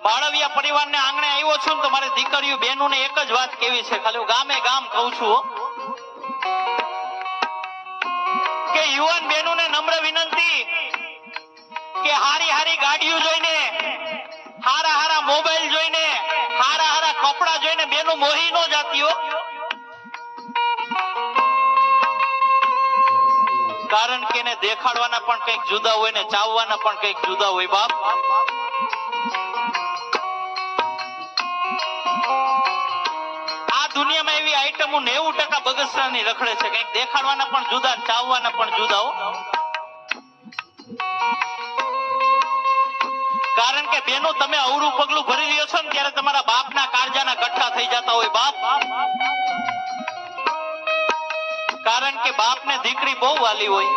માળવિયા પરિવારને આંગણે આવ્યો છું ને તો મારી દીકરીઓ બહેનોને એક જ વાત કેવી છે, ખાલી ગામે ગામ કહું છું કે યુવાન બહેનોને નમ્ર વિનંતી કે હારી હારી ગાડીઓ જોઈને, હારા હારા મોબાઈલ જોઈને, હારા હારા કપડા જોઈને બેનો મોહી નો જાતી હો. કારણ કે એને દેખાડવાના પણ કંઈક જુદા હોય ને ચાવવાના પણ કંઈક જુદા હોય બાપ. આ દુનિયામાં એવી આઈટમો 90% બગસરાની રખડે છે, કંઈક દેખાડવાના પણ જુદા, ચાવવાના પણ જુદા હો. કારણ કે બેનો તમે અવરું પગલું ભરી રહ્યો છો ને ત્યારે તમારા બાપના કાળજાના ગઠ્ઠા થઈ જતા હોય બાપ. કારણ કે બાપને દીકરી બહુ વાલી હોય.